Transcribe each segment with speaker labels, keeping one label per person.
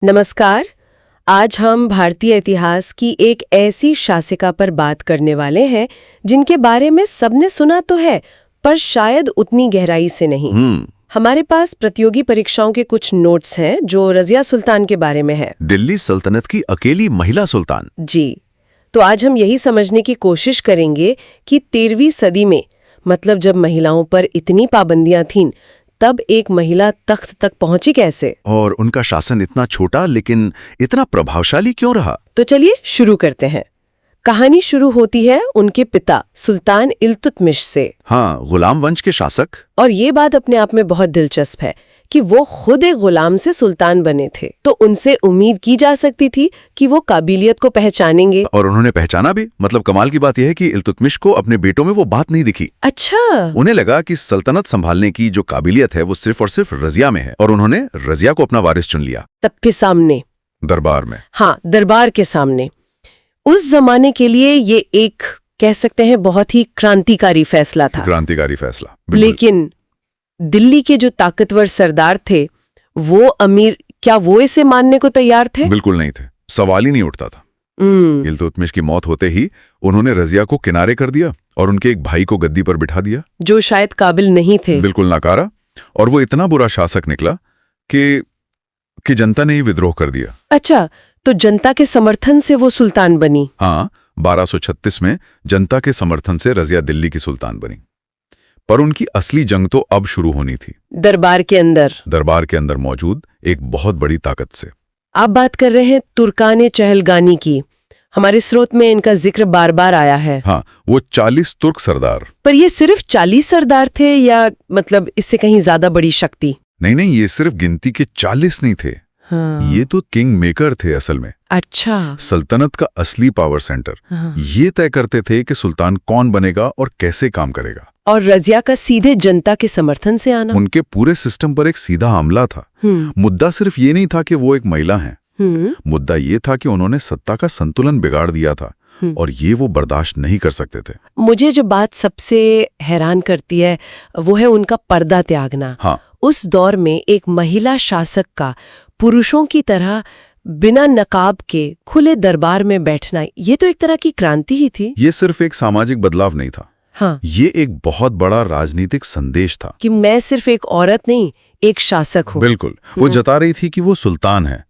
Speaker 1: नमस्कार। आज हम भारतीय इतिहास की एक ऐसी शासिका पर बात करने वाले हैं जिनके बारे में सबने सुना तो है, पर शायद उतनी गहराई से नहीं। हमारे पास प्रतियोगी परीक्षाओं के कुछ नोट्स हैं जो रजिया सुल्तान के बारे में है।
Speaker 2: दिल्ली सल्तनत की अकेली महिला सुल्तान।
Speaker 1: जी, तो आज हम यही समझने की कोशिश करेंगे कि 13वीं सदी में, मतलब जब महिलाओं पर इतनी पाबंदियां थीं, तब एक महिला तख्त तक पहुंची कैसे,
Speaker 2: और उनका शासन इतना छोटा लेकिन इतना प्रभावशाली क्यों रहा।
Speaker 1: तो चलिए शुरू करते हैं। कहानी शुरू होती है उनके पिता सुल्तान इल्तुतमिश से।
Speaker 2: हाँ, गुलाम वंश के शासक।
Speaker 1: और ये बात अपने आप में बहुत दिलचस्प है कि वो खुद एक गुलाम से सुल्तान बने थे, तो उनसे उम्मीद की जा सकती थी कि वो काबिलियत को पहचानेंगे।
Speaker 2: और उन्होंने पहचाना भी। मतलब कमाल की बात यह है कि इल्तुतमिश को अपने बेटों में वो बात नहीं दिखी।
Speaker 1: अच्छा।
Speaker 2: उन्हें लगा कि सल्तनत संभालने की जो काबिलियत है वो सिर्फ और सिर्फ रजिया में है, और उन्होंने रजिया को अपना वारिस चुन लिया।
Speaker 1: तब भी सामने
Speaker 2: दरबार में।
Speaker 1: हाँ, दरबार के सामने। उस जमाने के लिए ये एक, कह सकते हैं, बहुत ही क्रांतिकारी फैसला था।
Speaker 2: क्रांतिकारी फैसला।
Speaker 1: लेकिन दिल्ली के जो ताकतवर सरदार थे, वो अमीर, क्या वो इसे मानने को तैयार थे?
Speaker 2: बिल्कुल नहीं थे, सवाल ही नहीं उठता था। इल्तुतमिश की मौत होते ही उन्होंने रजिया को किनारे कर दिया और उनके एक भाई को गद्दी पर बिठा दिया,
Speaker 1: जो शायद काबिल नहीं थे।
Speaker 2: बिल्कुल नकारा। और वो इतना बुरा शासक निकला कि जनता ने ही विद्रोह कर दिया।
Speaker 1: अच्छा, तो जनता के समर्थन से वो सुल्तान बनी।
Speaker 2: हाँ, 1236 में जनता के समर्थन से रजिया दिल्ली की सुल्तान बनी। पर उनकी असली जंग तो अब शुरू होनी थी,
Speaker 1: दरबार के अंदर
Speaker 2: मौजूद एक बहुत बड़ी ताकत से।
Speaker 1: आप बात कर रहे हैं तुर्कान चहलगानी की। हमारे स्रोत में इनका जिक्र बार बार आया है।
Speaker 2: हाँ, वो 40 तुर्क सरदार।
Speaker 1: पर ये सिर्फ 40 सरदार थे या मतलब इससे कहीं ज्यादा बड़ी शक्ति?
Speaker 2: नहीं, ये सिर्फ गिनती के 40 नहीं थे।
Speaker 1: हाँ।
Speaker 2: ये तो किंग मेकर थे असल में।
Speaker 1: अच्छा।
Speaker 2: सल्तनत का असली पावर सेंटर।
Speaker 1: हाँ।
Speaker 2: ये तय करते थे कि सुल्तान कौन बनेगा और कैसे काम करेगा।
Speaker 1: और रजिया का सीधे जनता के समर्थन से आना
Speaker 2: उनके पूरे सिस्टम पर एक सीधा हमला था। मुद्दा सिर्फ ये नहीं था कि वो एक महिला हैं। मुद्दा ये था कि उन्होंने सत्ता का संतुलन बिगाड़ दिया था, और ये वो बर्दाश्त नहीं कर सकते थे।
Speaker 1: मुझे जो बात सबसे हैरान करती है वो है उनका पर्दा त्यागना।
Speaker 2: हाँ।
Speaker 1: उस दौर में एक महिला शासक का पुरुषों की तरह बिना नकाब के खुले दरबार में बैठना, ये तो एक तरह की क्रांति ही थी।
Speaker 2: ये सिर्फ एक सामाजिक बदलाव नहीं था।
Speaker 1: हाँ।
Speaker 2: ये एक बहुत बड़ा राजनीतिक संदेश था
Speaker 1: कि मैं सिर्फ एक औरत नहीं, एक शासक हूँ।
Speaker 2: बिल्कुल। वो जता रही थी कि वो सुल्तान है।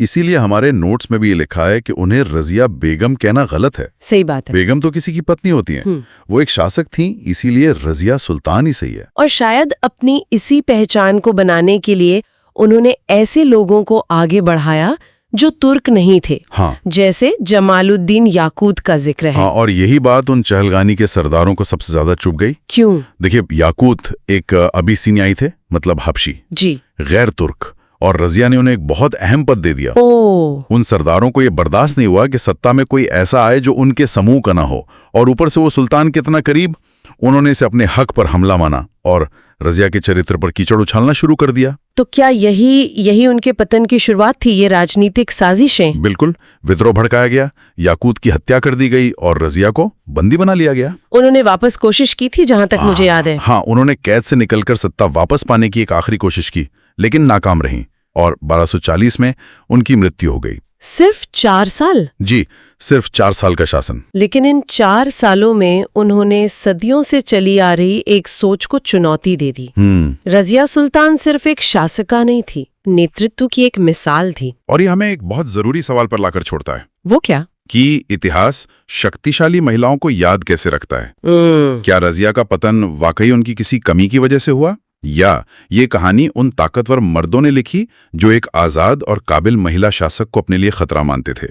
Speaker 2: इसीलिए हमारे नोट्स में भी ये लिखा है कि उन्हें रजिया बेगम कहना गलत है।
Speaker 1: सही बात है।
Speaker 2: बेगम तो किसी की पत्नी होती है। वो एक शासक थी, इसीलिए रजिया सुल्तान ही सही है।
Speaker 1: और शायद अपनी इसी पहचान को बनाने के लिए उन्होंने ऐसे लोगों को आगे बढ़ाया जो तुर्क नहीं थे।
Speaker 2: हाँ।
Speaker 1: जैसे जमालुद्दीन याकूत का जिक्र है।
Speaker 2: हाँ, और यही बात उन चहलगानी के सरदारों को सबसे ज्यादा चुभ गई।
Speaker 1: क्यों?
Speaker 2: देखिए, याकूत एक अबिसिनियाई थे, मतलब हबशी,
Speaker 1: जी,
Speaker 2: गैर तुर्क, और रजिया ने उन्हें एक बहुत अहम पद दे दिया।
Speaker 1: ओह।
Speaker 2: उन सरदारों को यह बर्दाश्त नहीं हुआ कि सत्ता में कोई ऐसा आए जो उनके समूह का ना हो, और ऊपर से वो सुल्तान के इतना करीब। उन्होंने इसे अपने हक पर हमला माना और रजिया के चरित्र पर कीचड़ उछालना शुरू कर दिया।
Speaker 1: तो क्या यही उनके पतन की शुरुआत थी, ये राजनीतिक साजिशें?
Speaker 2: बिल्कुल। विद्रोह भड़काया गया, याकूत की हत्या कर दी गई और रजिया को बंदी बना लिया गया।
Speaker 1: उन्होंने वापस कोशिश की थी, जहां तक मुझे याद है।
Speaker 2: हाँ, उन्होंने कैद से निकलकर सत्ता वापस पाने की एक आखिरी कोशिश की, लेकिन नाकाम रही, और 1240 में उनकी मृत्यु हो गई।
Speaker 1: सिर्फ 4 साल?
Speaker 2: जी, सिर्फ 4 साल का शासन।
Speaker 1: लेकिन इन 4 सालों में उन्होंने सदियों से चली आ रही एक सोच को चुनौती दे दी। रजिया सुल्तान सिर्फ एक शासिका नहीं थी, नेतृत्व की एक मिसाल थी।
Speaker 2: और ये हमें एक बहुत जरूरी सवाल पर लाकर छोड़ता है।
Speaker 1: वो क्या?
Speaker 2: कि इतिहास शक्तिशाली महिलाओं को याद कैसे रखता है। क्या रजिया का पतन वाकई उनकी किसी कमी की वजह से हुआ, या ये कहानी उन ताकतवर मर्दों ने लिखी जो एक आजाद और काबिल महिला शासक को अपने लिए खतरा मानते थे।